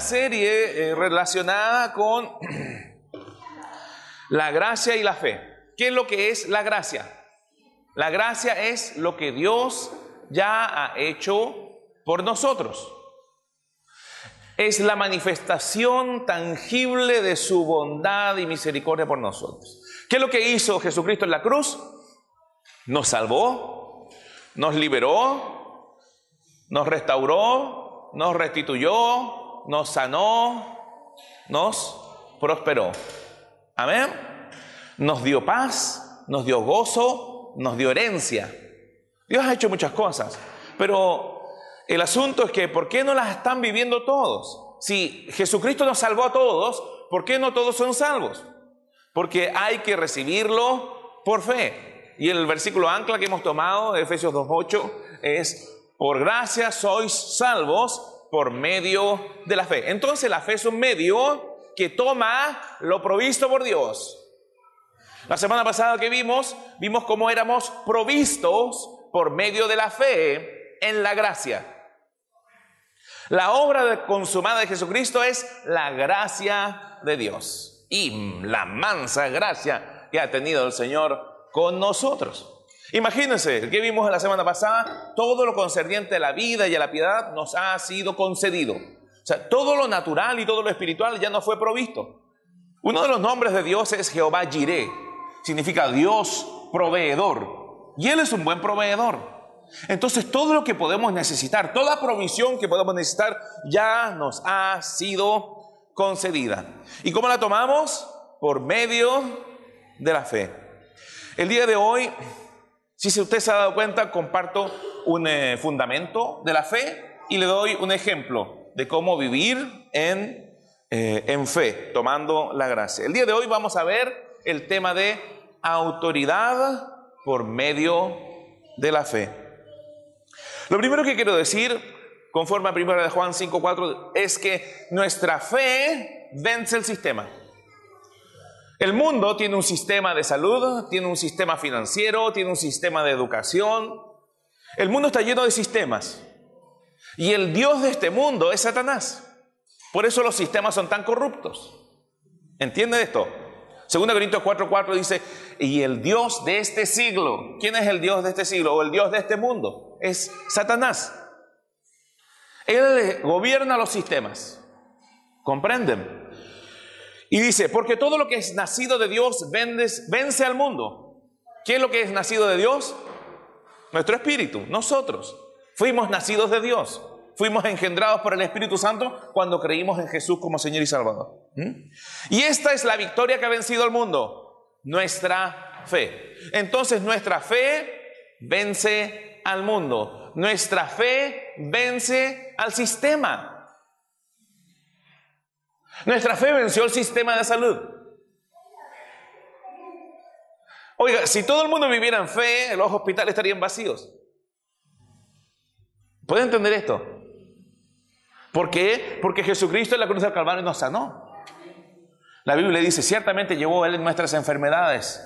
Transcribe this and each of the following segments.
serie relacionada con la gracia y la fe. ¿Qué es lo que es la gracia? La gracia es lo que Dios ya ha hecho por nosotros. Es la manifestación tangible de su bondad y misericordia por nosotros. ¿Qué es lo que hizo Jesucristo en la cruz? Nos salvó, nos liberó, nos restauró, nos restituyó, nos sanó, nos prosperó. Amén. Nos dio paz, nos dio gozo, nos dio herencia. Dios ha hecho muchas cosas, pero el asunto es que ¿por qué no las están viviendo todos? Si Jesucristo nos salvó a todos, ¿por qué no todos son salvos? Porque hay que recibirlo por fe. Y el versículo ancla que hemos tomado de Efesios 2:8 es: por gracia sois salvos por medio de la fe. Entonces la fe es un medio que toma lo provisto por Dios. La semana pasada que vimos cómo éramos provistos por medio de la fe en la gracia. La obra consumada de Jesucristo es la gracia de Dios y la mansa gracia que ha tenido el Señor con nosotros. Imagínense, que vimos la semana pasada, todo lo concerniente a la vida y a la piedad nos ha sido concedido. O sea, todo lo natural y todo lo espiritual ya nos fue provisto. Uno de los nombres de Dios es Jehová Jireh, significa Dios proveedor, y Él es un buen proveedor. Entonces todo lo que podemos necesitar, toda provisión que podemos necesitar ya nos ha sido concedida. ¿Y cómo la tomamos? Por medio de la fe. El día de hoy, si usted se ha dado cuenta, comparto un fundamento de la fe y le doy un ejemplo de cómo vivir en fe, tomando la gracia. El día de hoy vamos a ver el tema de autoridad por medio de la fe. Lo primero que quiero decir, conforme a 1 Juan 5:4, es que nuestra fe vence el sistema. El mundo tiene un sistema de salud, tiene un sistema financiero, tiene un sistema de educación. El mundo está lleno de sistemas. Y el Dios de este mundo es Satanás. Por eso los sistemas son tan corruptos. ¿Entiende esto? 2 Corintios 4:4 dice: y el Dios de este siglo. ¿Quién es el Dios de este siglo o el Dios de este mundo? Es Satanás. Él gobierna los sistemas. ¿Comprenden? Y dice: porque todo lo que es nacido de Dios vence al mundo. ¿Qué es lo que es nacido de Dios? Nuestro espíritu, nosotros. Fuimos nacidos de Dios. Fuimos engendrados por el Espíritu Santo cuando creímos en Jesús como Señor y Salvador. Y esta es la victoria que ha vencido al mundo: nuestra fe. Entonces nuestra fe vence al mundo. Nuestra fe vence al sistema. Nuestra fe venció el sistema de salud. Oiga, si todo el mundo viviera en fe, los hospitales estarían vacíos. ¿Puede entender esto? ¿Por qué? Porque Jesucristo en la cruz del Calvario nos sanó. La Biblia dice: ciertamente llevó Él nuestras enfermedades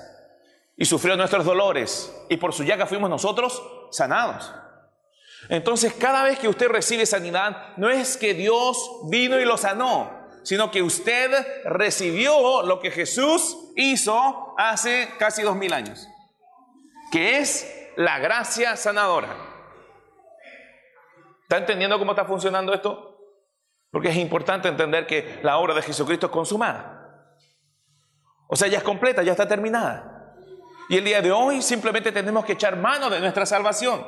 y sufrió nuestros dolores, y por su llaga fuimos nosotros sanados. Entonces, cada vez que usted recibe sanidad, no es que Dios vino y lo sanó, sino que usted recibió lo que Jesús hizo hace casi 2000 años, que es la gracia sanadora. ¿Está entendiendo cómo está funcionando esto? Porque es importante entender que la obra de Jesucristo es consumada. O sea, ya es completa, ya está terminada. Y el día de hoy simplemente tenemos que echar mano de nuestra salvación.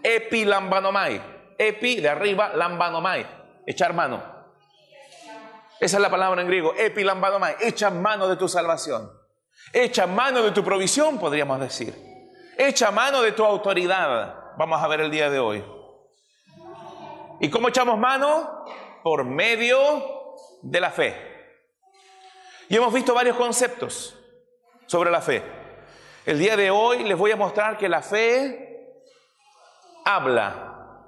Epi lambanomai. Epi de arriba, lambanomai. Echar mano. Esa es la palabra en griego. Epi lambanomai. Echa mano de tu salvación. Echa mano de tu provisión, podríamos decir. Echa mano de tu autoridad. Vamos a ver el día de hoy. ¿Y cómo echamos mano? Por medio de la fe. Y hemos visto varios conceptos sobre la fe. El día de hoy les voy a mostrar que la fe habla.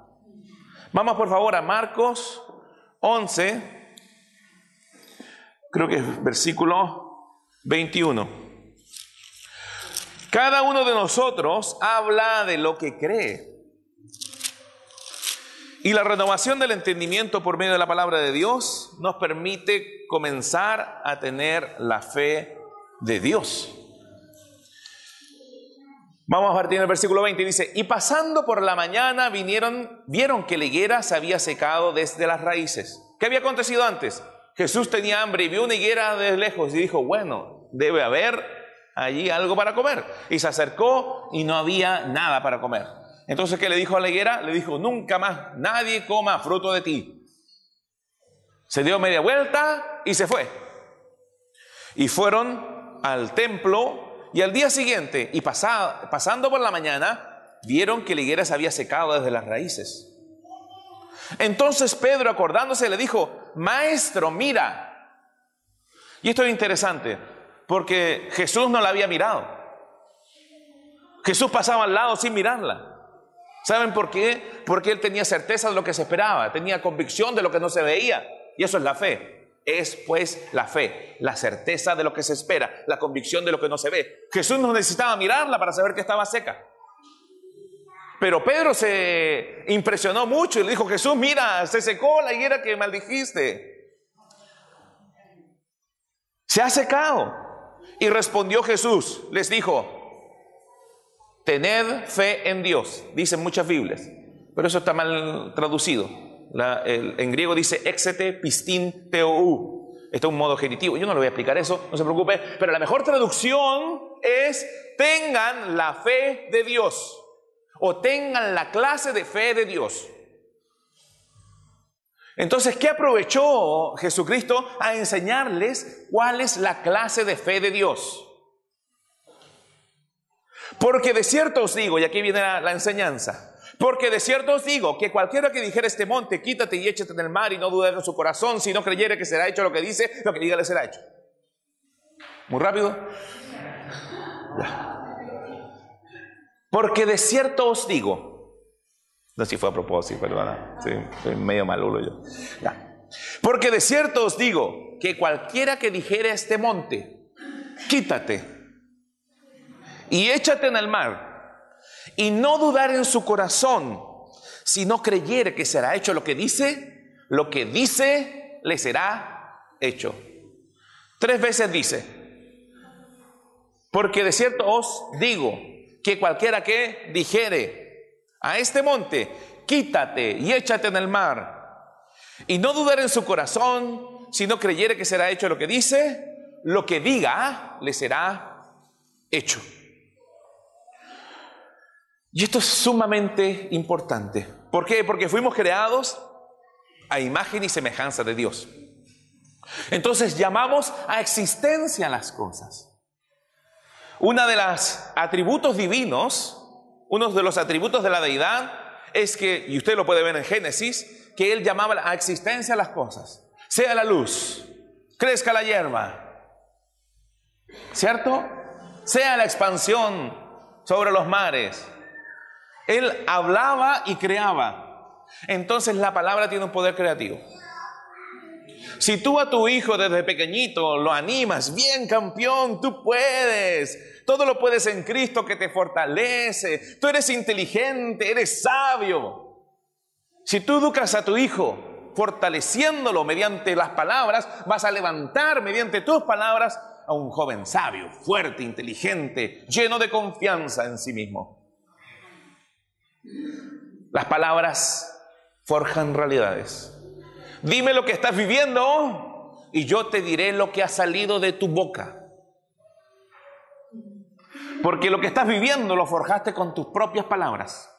Vamos por favor a Marcos 11, creo que es versículo 21. Cada uno de nosotros habla de lo que cree. Y la renovación del entendimiento por medio de la palabra de Dios nos permite comenzar a tener la fe de Dios. Vamos a partir del versículo 20, dice: y pasando por la mañana vieron que la higuera se había secado desde las raíces. ¿Qué había acontecido antes? Jesús tenía hambre y vio una higuera de lejos y dijo: bueno, debe haber allí algo para comer. Y se acercó y no había nada para comer. Entonces, ¿qué le dijo a la higuera? Le dijo: nunca más nadie coma fruto de ti. Se dio media vuelta y se fue. Y fueron al templo, y al día siguiente, y pasando por la mañana, vieron que la higuera se había secado desde las raíces. Entonces Pedro, acordándose, le dijo: maestro, mira. Y esto es interesante, porque Jesús no la había mirado. Jesús pasaba al lado sin mirarla. ¿Saben por qué? Porque él tenía certeza de lo que se esperaba, tenía convicción de lo que no se veía. Y eso es la fe. Es pues la fe, la certeza de lo que se espera, la convicción de lo que no se ve. Jesús no necesitaba mirarla para saber que estaba seca. Pero Pedro se impresionó mucho y le dijo: Jesús, mira, se secó la higuera que maldijiste. Se ha secado. Y respondió Jesús, les dijo: tened fe en Dios, dicen muchas Biblias, pero eso está mal traducido. En griego dice exete pistin theou. Este es un modo genitivo. Yo no le voy a explicar eso, no se preocupe. Pero la mejor traducción es: tengan la fe de Dios, o tengan la clase de fe de Dios. Entonces, ¿qué aprovechó Jesucristo a enseñarles cuál es la clase de fe de Dios? Porque de cierto os digo, y aquí viene la enseñanza, porque de cierto os digo que cualquiera que dijera este monte: quítate y échate en el mar, y no dude en su corazón, si no creyere que será hecho lo que dice, lo que diga le será hecho. Muy rápido. Porque de cierto os digo, no sé si fue a propósito, perdona, sí, soy medio malulo yo. Ya. Porque de cierto os digo que cualquiera que dijere a este monte: quítate y échate en el mar, y no dudar en su corazón, si no creyere que será hecho lo que dice le será hecho. 3 veces dice: porque de cierto os digo que cualquiera que dijere a este monte: quítate y échate en el mar, y no dudar en su corazón, si no creyere que será hecho lo que dice, lo que diga le será hecho. Y esto es sumamente importante. ¿Por qué? Porque fuimos creados a imagen y semejanza de Dios. Entonces llamamos a existencia las cosas. Uno de los atributos divinos, uno de los atributos de la deidad, es que, y usted lo puede ver en Génesis, que Él llamaba a existencia las cosas. Sea la luz, crezca la hierba, ¿cierto? Sea la expansión sobre los mares. Él hablaba y creaba. Entonces la palabra tiene un poder creativo. Si tú a tu hijo desde pequeñito lo animas: bien, campeón, tú puedes, todo lo puedes en Cristo que te fortalece, tú eres inteligente, eres sabio. Si tú educas a tu hijo fortaleciéndolo mediante las palabras, vas a levantar mediante tus palabras a un joven sabio, fuerte, inteligente, lleno de confianza en sí mismo. Las palabras forjan realidades. Dime lo que estás viviendo y yo te diré lo que ha salido de tu boca. Porque lo que estás viviendo lo forjaste con tus propias palabras.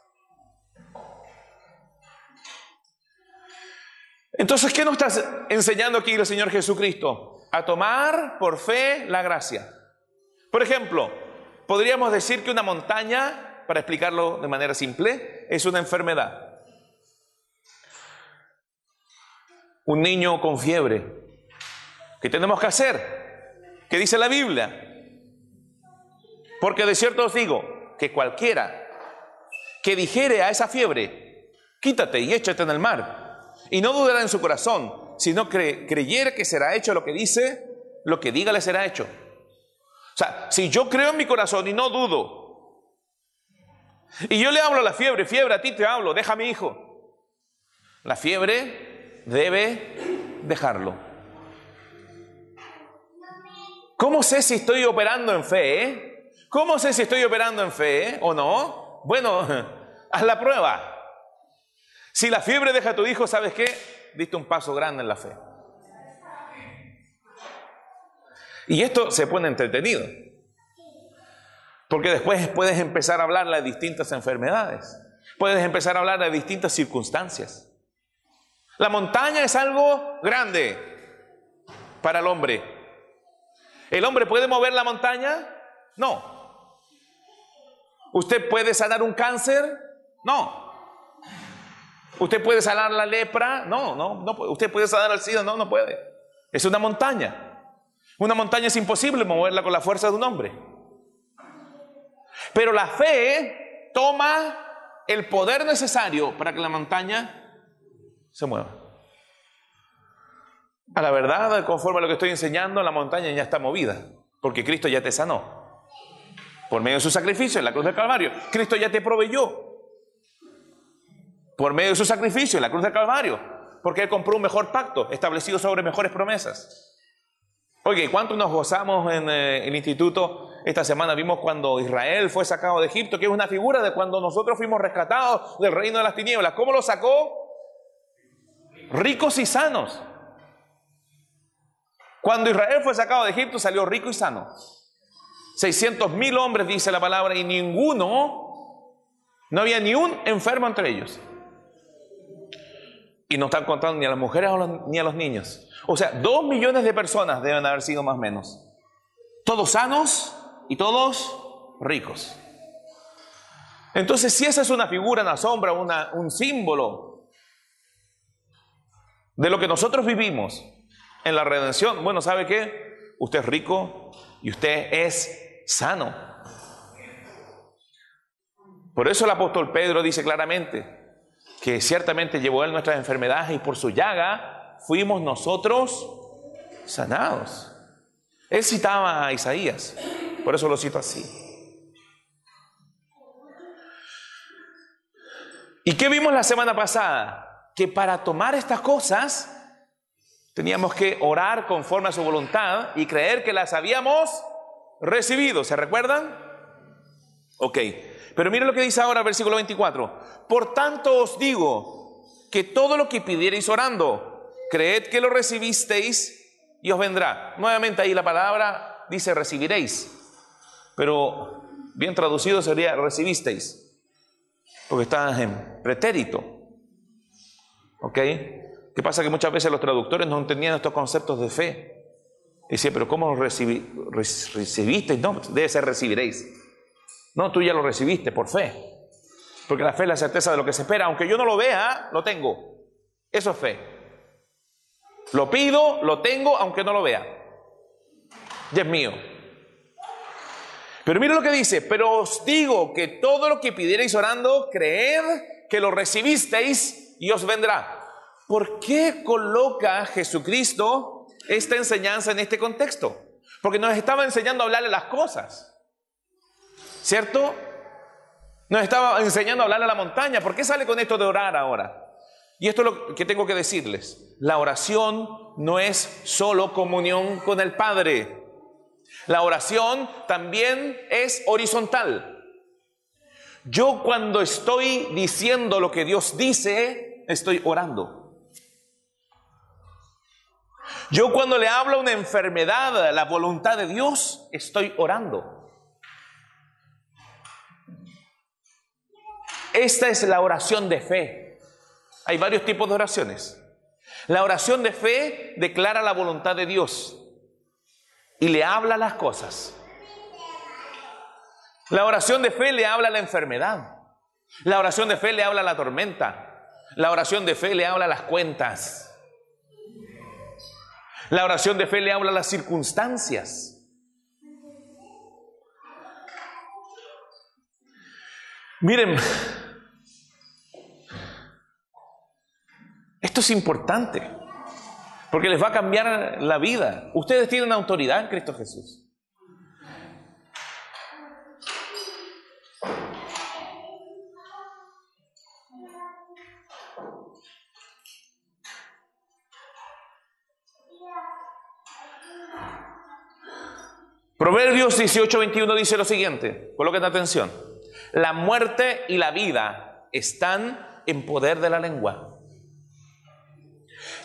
Entonces, ¿qué nos está enseñando aquí el Señor Jesucristo? A tomar por fe la gracia. Por ejemplo, podríamos decir que una montaña, para explicarlo de manera simple, es una enfermedad. Un niño con fiebre. ¿Qué tenemos que hacer? ¿Qué dice la Biblia? Porque de cierto os digo que cualquiera que dijere a esa fiebre: quítate y échate en el mar, y no dudará en su corazón, sino creyere que será hecho lo que dice, lo que diga le será hecho. O sea, si yo creo en mi corazón y no dudo, y yo le hablo a la fiebre: fiebre, a ti te hablo, deja a mi hijo. La fiebre debe dejarlo. ¿Cómo sé si estoy operando en fe? ¿Cómo sé si estoy operando en fe o no? Bueno, haz la prueba. Si la fiebre deja a tu hijo, ¿sabes qué? Diste un paso grande en la fe. Y esto se pone entretenido, porque después puedes empezar a hablar de distintas enfermedades, puedes empezar a hablar de distintas circunstancias. La montaña es algo grande para el hombre. ¿El hombre puede mover la montaña? No. ¿Usted puede sanar un cáncer? No. ¿Usted puede sanar la lepra? No. ¿Usted puede sanar el SIDA? No puede. Es una montaña. Una montaña es imposible moverla con la fuerza de un hombre. Pero la fe toma el poder necesario para que la montaña se mueva. A la verdad, conforme a lo que estoy enseñando, la montaña ya está movida, porque Cristo ya te sanó. Por medio de su sacrificio en la cruz del Calvario, Cristo ya te proveyó. Por medio de su sacrificio en la cruz del Calvario, porque Él compró un mejor pacto, establecido sobre mejores promesas. Oye, ¿cuánto nos gozamos en el instituto? Esta semana vimos cuando Israel fue sacado de Egipto, que es una figura de cuando nosotros fuimos rescatados del reino de las tinieblas. ¿Cómo lo sacó? Ricos y sanos. Cuando Israel fue sacado de Egipto, salió rico y sano. 600,000 hombres, dice la palabra, y no había ni un enfermo entre ellos. Y no están contando ni a las mujeres ni a los niños. O sea, 2 millones de personas deben haber sido más o menos. Todos sanos y todos ricos. Entonces, si esa es una figura, una sombra, un símbolo de lo que nosotros vivimos en la redención, bueno, ¿sabe qué? Usted es rico y usted es sano. Por eso el apóstol Pedro dice claramente que ciertamente llevó Él nuestras enfermedades y por su llaga fuimos nosotros sanados. Él citaba a Isaías, por eso lo cito así. ¿Y qué vimos la semana pasada? Que para tomar estas cosas teníamos que orar conforme a su voluntad y creer que las habíamos recibido. ¿Se recuerdan? Ok. Pero miren lo que dice ahora el versículo 24. Por tanto os digo que todo lo que pidiereis orando, creed que lo recibisteis y os vendrá. Nuevamente ahí la palabra dice recibiréis, pero bien traducido sería recibisteis, porque está en pretérito. ¿Ok? ¿Qué pasa? Que muchas veces los traductores no entendían estos conceptos de fe. Decía, pero ¿cómo recibisteis? No, debe ser recibiréis. No, tú ya lo recibiste por fe. Porque la fe es la certeza de lo que se espera. Aunque yo no lo vea, lo tengo. Eso es fe. Lo pido, lo tengo, aunque no lo vea. Ya es mío. Pero mira lo que dice. Pero os digo que todo lo que pidierais orando, creed que lo recibisteis y os vendrá. ¿Por qué coloca Jesucristo esta enseñanza en este contexto? Porque nos estaba enseñando a hablarle las cosas. ¿Cierto? Nos estaba enseñando a hablar a la montaña. ¿Por qué sale con esto de orar ahora? Y esto es lo que tengo que decirles. La oración no es solo comunión con el Padre. La oración también es horizontal. Yo cuando estoy diciendo lo que Dios dice, estoy orando. Yo cuando le hablo a una enfermedad, la voluntad de Dios, estoy orando. Esta es la oración de fe. Hay varios tipos de oraciones. La oración de fe declara la voluntad de Dios y le habla a las cosas. La oración de fe le habla a la enfermedad. La oración de fe le habla a la tormenta. La oración de fe le habla a las cuentas. La oración de fe le habla a las circunstancias. Miren, esto es importante, porque les va a cambiar la vida. Ustedes tienen autoridad en Cristo Jesús. Proverbios 18:21 dice lo siguiente, coloquen atención. La muerte y la vida están en poder de la lengua,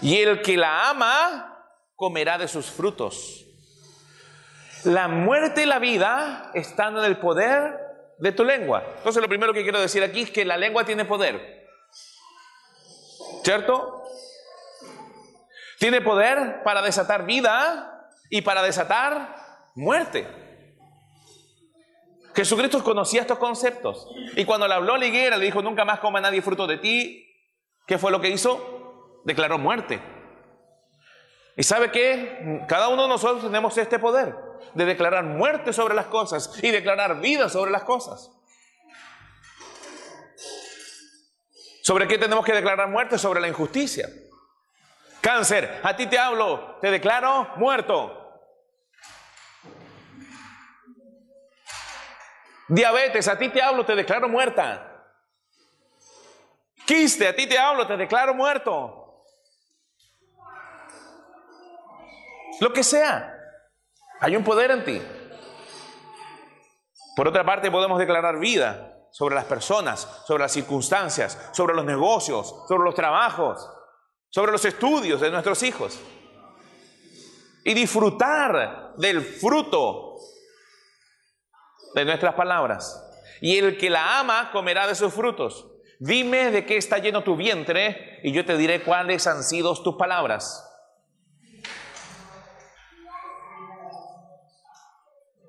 y el que la ama comerá de sus frutos. La muerte y la vida están en el poder de tu lengua. Entonces lo primero que quiero decir aquí es que la lengua tiene poder, ¿cierto? Tiene poder para desatar vida y para desatar muerte. Jesucristo conocía estos conceptos, y cuando le habló a la higuera, le dijo: nunca más coma nadie fruto de ti. ¿Qué fue lo que hizo? Declaró muerte. ¿Y sabe qué? Cada uno de nosotros tenemos este poder de declarar muerte sobre las cosas y declarar vida sobre las cosas. ¿Sobre qué tenemos que declarar muerte? Sobre la injusticia. Cáncer, a ti te hablo, te declaro muerto. Diabetes, a ti te hablo, te declaro muerta. Quiste, a ti te hablo, te declaro muerto. Lo que sea, hay un poder en ti. Por otra parte, podemos declarar vida sobre las personas, sobre las circunstancias, sobre los negocios, sobre los trabajos, sobre los estudios de nuestros hijos. Y disfrutar del fruto de nuestras palabras. Y el que la ama comerá de sus frutos. Dime de qué está lleno tu vientre y yo te diré cuáles han sido tus palabras.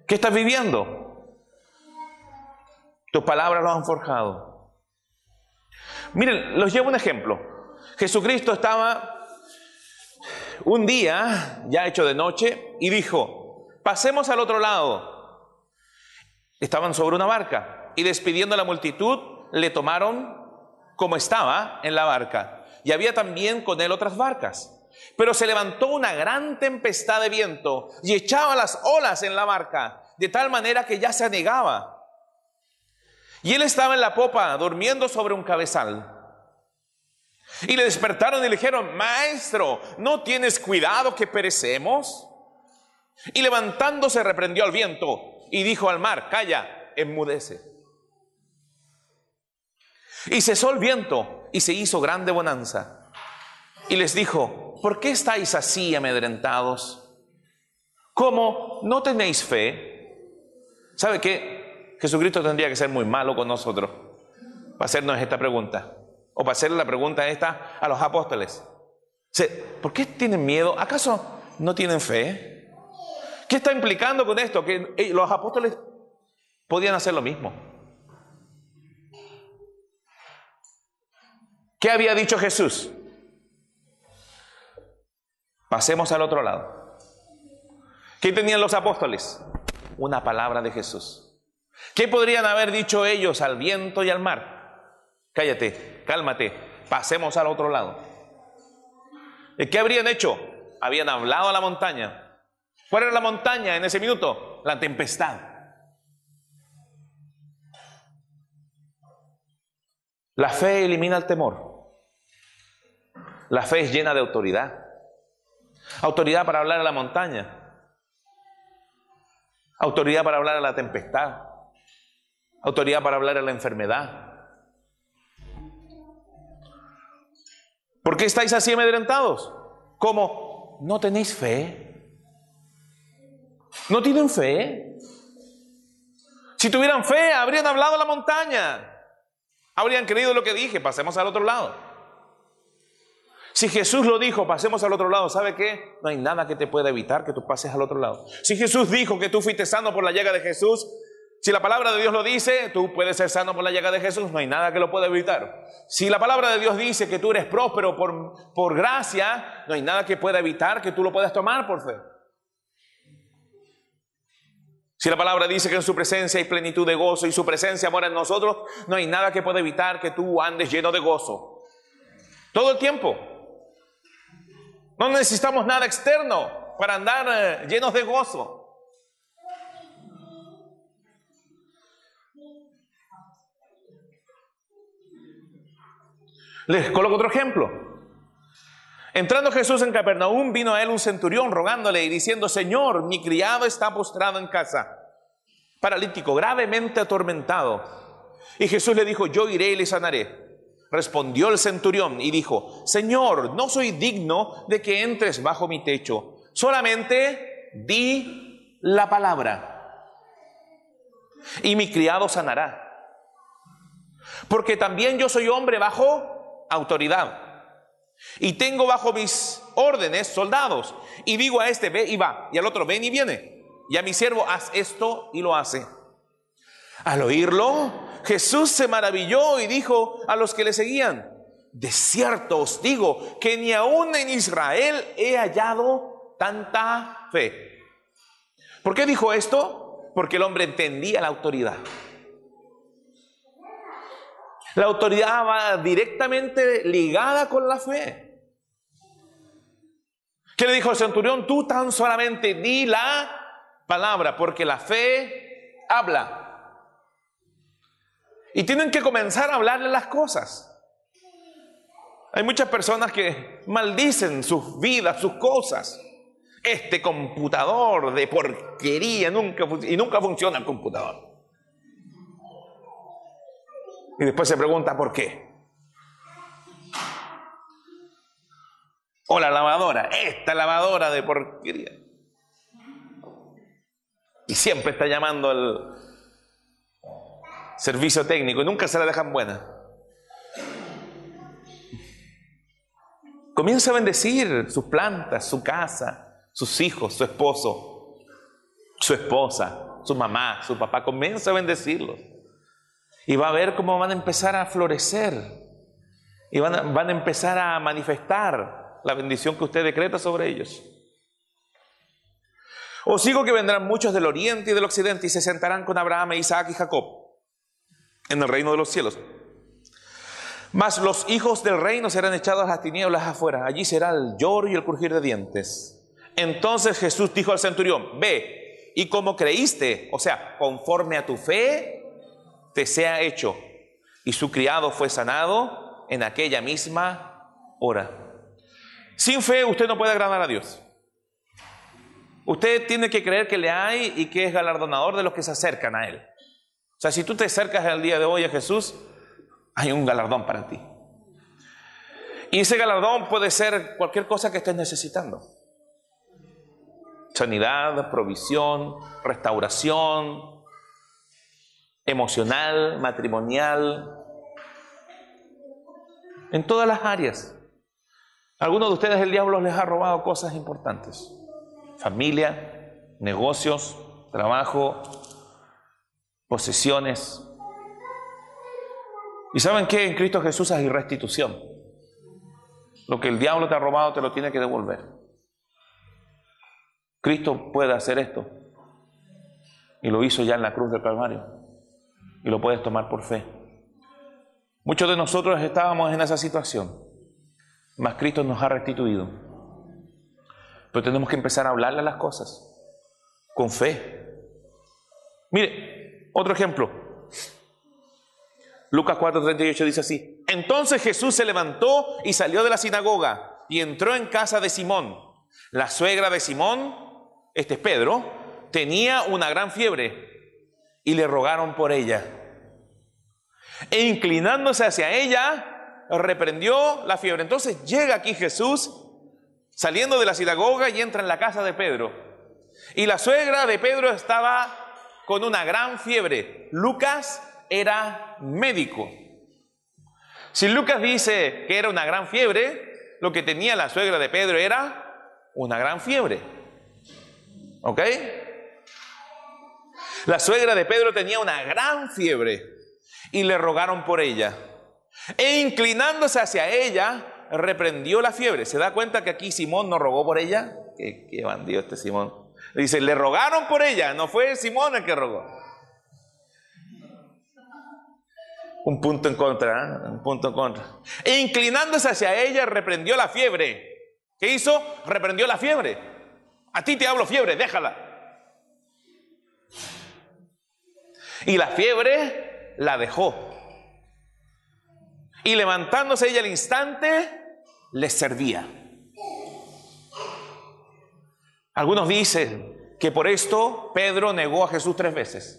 ¿Qué estás viviendo? Tus palabras lo han forjado. Miren, los llevo un ejemplo. Jesucristo estaba un día, ya hecho de noche, y dijo: pasemos al otro lado. Estaban sobre una barca, y despidiendo a la multitud, le tomaron como estaba en la barca. Y había también con él otras barcas. Pero se levantó una gran tempestad de viento y echaba las olas en la barca, de tal manera que ya se anegaba. Y él estaba en la popa, durmiendo sobre un cabezal. Y le despertaron y le dijeron: Maestro, ¿no tienes cuidado que perecemos? Y levantándose reprendió al viento y dijo al mar: Calla, enmudece. Y cesó el viento y se hizo grande bonanza. Y les dijo: ¿por qué estáis así amedrentados? ¿Cómo no tenéis fe? ¿Sabe qué? Jesucristo tendría que ser muy malo con nosotros para hacernos esta pregunta, o para hacerle la pregunta esta a los apóstoles. ¿Por qué tienen miedo? ¿Acaso no tienen fe? ¿Qué está implicando con esto? Que los apóstoles podían hacer lo mismo. ¿Qué había dicho Jesús? Pasemos al otro lado. ¿Qué tenían los apóstoles? Una palabra de Jesús. ¿Qué podrían haber dicho ellos al viento y al mar? Cállate, cálmate, pasemos al otro lado. ¿Y qué habrían hecho? Habían hablado a la montaña. ¿Cuál era la montaña en ese minuto? La tempestad. La fe elimina el temor. La fe es llena de autoridad. Autoridad para hablar a la montaña. Autoridad para hablar a la tempestad. Autoridad para hablar a la enfermedad. ¿Por qué estáis así amedrentados? ¿Cómo? ¿No tenéis fe? ¿No tienen fe? Si tuvieran fe, habrían hablado a la montaña. Habrían creído lo que dije: pasemos al otro lado. Si Jesús lo dijo, pasemos al otro lado, ¿sabe qué? No hay nada que te pueda evitar que tú pases al otro lado. Si Jesús dijo que tú fuiste sano por la llaga de Jesús, si la palabra de Dios lo dice, tú puedes ser sano por la llaga de Jesús, no hay nada que lo pueda evitar. Si la palabra de Dios dice que tú eres próspero por gracia, no hay nada que pueda evitar que tú lo puedas tomar por fe. Si la palabra dice que en su presencia hay plenitud de gozo y su presencia mora en nosotros, no hay nada que pueda evitar que tú andes lleno de gozo. Todo el tiempo. No necesitamos nada externo para andar llenos de gozo. Les coloco otro ejemplo. Entrando Jesús en Capernaum, vino a él un centurión rogándole y diciendo: Señor, mi criado está postrado en casa, paralítico, gravemente atormentado. Y Jesús le dijo: yo iré y le sanaré. Respondió el centurión y dijo: Señor, no soy digno de que entres bajo mi techo, solamente di la palabra y mi criado sanará. Porque también yo soy hombre bajo autoridad, y tengo bajo mis órdenes soldados, y digo a este: ve y va, y al otro: ven y viene, y a mi siervo: haz esto, y lo hace. Al oírlo, Jesús se maravilló y dijo a los que le seguían: de cierto os digo que ni aún en Israel he hallado tanta fe. ¿Por qué dijo esto? Porque el hombre entendía la autoridad. La autoridad va directamente ligada con la fe. ¿Qué le dijo al centurión? Tú tan solamente di la palabra, porque la fe habla. Y tienen que comenzar a hablarle las cosas. Hay muchas personas que maldicen sus vidas, sus cosas. Este computador de porquería nunca funciona el computador. Y después se pregunta por qué. O la lavadora, esta lavadora de porquería. Y siempre está llamando al servicio técnico y nunca se la dejan buena. Comienza a bendecir sus plantas, su casa, sus hijos, su esposo, su esposa, su mamá, su papá. Comienza a bendecirlos. Y va a ver cómo van a empezar a florecer. Y van a empezar a manifestar la bendición que usted decreta sobre ellos. Os digo que vendrán muchos del oriente y del occidente y se sentarán con Abraham, Isaac y Jacob en el reino de los cielos. Mas los hijos del reino serán echados a las tinieblas afuera. Allí será el lloro y el crujir de dientes. Entonces Jesús dijo al centurión: ve, y como creíste, o sea, conforme a tu fe, te sea hecho. Y su criado fue sanado en aquella misma hora. Sin fe usted no puede agradar a Dios. Usted tiene que creer que le hay y que es galardonador de los que se acercan a Él. O sea, si tú te acercas al día de hoy a Jesús, hay un galardón para ti. Y ese galardón puede ser cualquier cosa que estés necesitando. Sanidad, provisión, restauración, emocional, matrimonial, en todas las áreas. Algunos de ustedes el diablo les ha robado cosas importantes: familia, negocios, trabajo, posesiones. ¿Y saben qué? En Cristo Jesús hay restitución. Lo que el diablo te ha robado te lo tiene que devolver. Cristo puede hacer esto y lo hizo ya en la cruz del Calvario. Y lo puedes tomar por fe. Muchos de nosotros estábamos en esa situación, mas Cristo nos ha restituido. Pero tenemos que empezar a hablarle las cosas con fe. Mire, otro ejemplo. Lucas 4:38 dice así: entonces Jesús se levantó y salió de la sinagoga y entró en casa de Simón. La suegra de Simón, este es Pedro, tenía una gran fiebre. Y le rogaron por ella. E inclinándose hacia ella, reprendió la fiebre. Entonces llega aquí Jesús, saliendo de la sinagoga, y entra en la casa de Pedro. Y la suegra de Pedro estaba con una gran fiebre. Lucas era médico. Si Lucas dice que era una gran fiebre, lo que tenía la suegra de Pedro era una gran fiebre. ¿Ok? La suegra de Pedro tenía una gran fiebre y le rogaron por ella. E inclinándose hacia ella, reprendió la fiebre. ¿Se da cuenta que aquí Simón no rogó por ella? Qué bandido este Simón. Dice, le rogaron por ella, no fue Simón el que rogó. Un punto en contra, ¿eh? Un punto en contra. E inclinándose hacia ella, reprendió la fiebre. ¿Qué hizo? Reprendió la fiebre. A ti te hablo fiebre, déjala. Y la fiebre la dejó. Y levantándose ella al instante, les servía. Algunos dicen que por esto Pedro negó a Jesús 3 veces.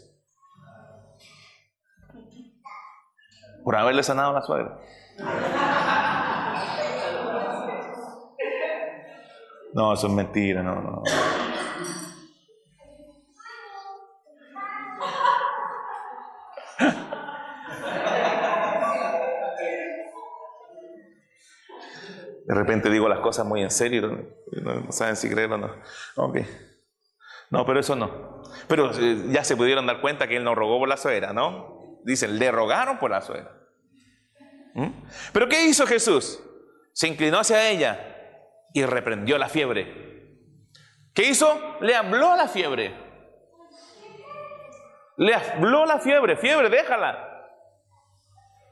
Por haberle sanado a la suegra. No, eso es mentira, no. De repente digo las cosas muy en serio, no saben si creer o no. Okay. No, pero eso no. Pero ya se pudieron dar cuenta que él no rogó por la suegra, ¿no? Dicen, le rogaron por la suegra. ¿Pero qué hizo Jesús? Se inclinó hacia ella y reprendió la fiebre. ¿Qué hizo? Le habló a la fiebre. Le habló la fiebre. Fiebre, déjala.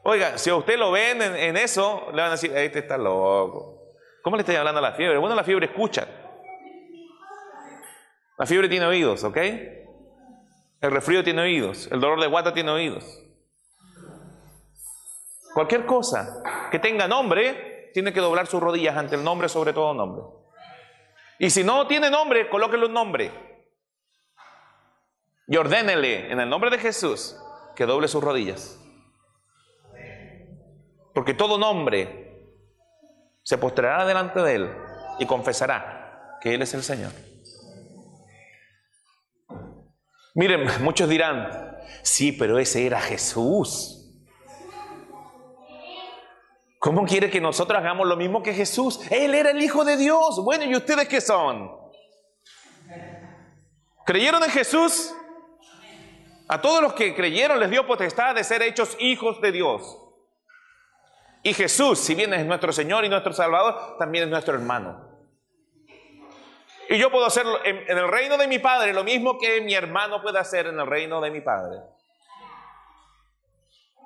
Oiga, si a usted lo ven en eso, le van a decir, este está loco. ¿Cómo le estoy hablando a la fiebre? Bueno, la fiebre escucha. La fiebre tiene oídos, ¿ok? El resfrío tiene oídos. El dolor de guata tiene oídos. Cualquier cosa que tenga nombre, tiene que doblar sus rodillas ante el nombre sobre todo nombre. Y si no tiene nombre, colóquele un nombre. Y ordénele en el nombre de Jesús que doble sus rodillas. Porque todo nombre se postrará delante de Él y confesará que Él es el Señor. Miren, muchos dirán, sí, pero ese era Jesús. ¿Cómo quiere que nosotros hagamos lo mismo que Jesús? Él era el Hijo de Dios. Bueno, ¿y ustedes qué son? ¿Creyeron en Jesús? A todos los que creyeron les dio potestad de ser hechos hijos de Dios. Y Jesús, si bien es nuestro Señor y nuestro Salvador, también es nuestro hermano. Y yo puedo hacer en el reino de mi Padre lo mismo que mi hermano puede hacer en el reino de mi Padre.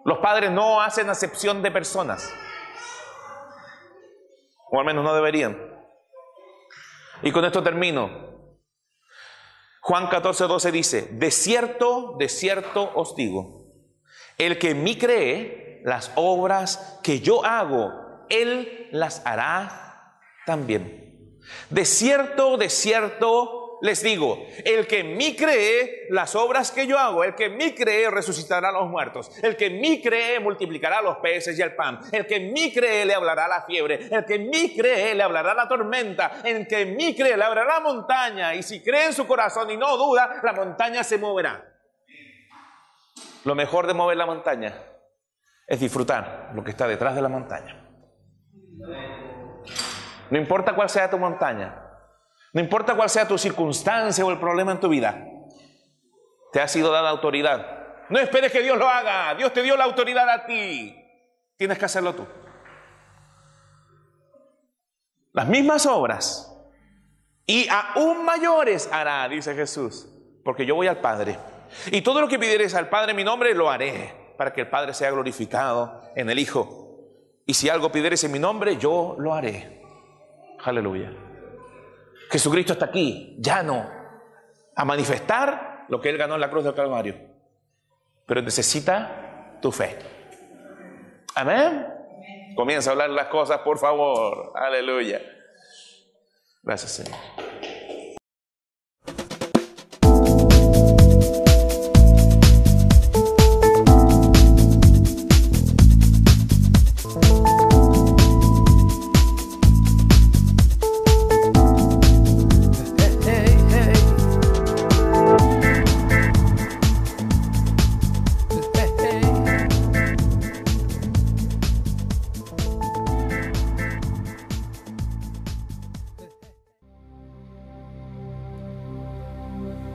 Los padres no hacen acepción de personas. O al menos no deberían. Y con esto termino. Juan 14:12 dice, de cierto os digo, el que en mí cree, las obras que yo hago, él las hará también. De cierto les digo, el que en mí cree, las obras que yo hago, el que en mí cree resucitará a los muertos, el que en mí cree multiplicará los peces y el pan, el que en mí cree le hablará a la fiebre, el que en mí cree le hablará a la tormenta, el que en mí cree le hablará a la montaña, y si cree en su corazón y no duda, la montaña se moverá. Lo mejor de mover la montaña es disfrutar lo que está detrás de la montaña. No importa cuál sea tu montaña, no importa cuál sea tu circunstancia o el problema en tu vida, te ha sido dada autoridad. No esperes que Dios lo haga, Dios te dio la autoridad a ti, tienes que hacerlo tú. Las mismas obras y aún mayores hará, dice Jesús, porque yo voy al Padre. Y todo lo que pidieres al Padre en mi nombre lo haré, para que el Padre sea glorificado en el Hijo. Y si algo pidieres en mi nombre, yo lo haré. Aleluya. Jesucristo está aquí, llano, a manifestar lo que Él ganó en la cruz del Calvario. Pero necesita tu fe. Amén. Comienza a hablar las cosas, por favor. Aleluya. Gracias, Señor.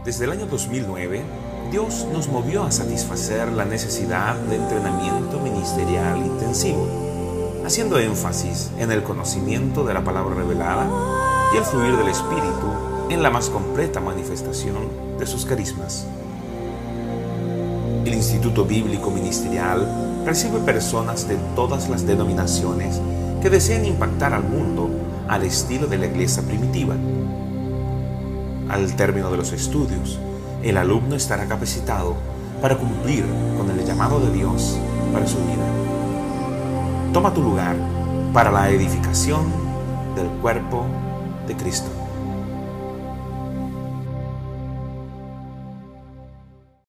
Desde el año 2009, Dios nos movió a satisfacer la necesidad de entrenamiento ministerial intensivo, haciendo énfasis en el conocimiento de la palabra revelada y el fluir del Espíritu en la más completa manifestación de sus carismas. El Instituto Bíblico Ministerial recibe personas de todas las denominaciones que deseen impactar al mundo al estilo de la iglesia primitiva. Al término de los estudios, el alumno estará capacitado para cumplir con el llamado de Dios para su vida. Toma tu lugar para la edificación del cuerpo de Cristo.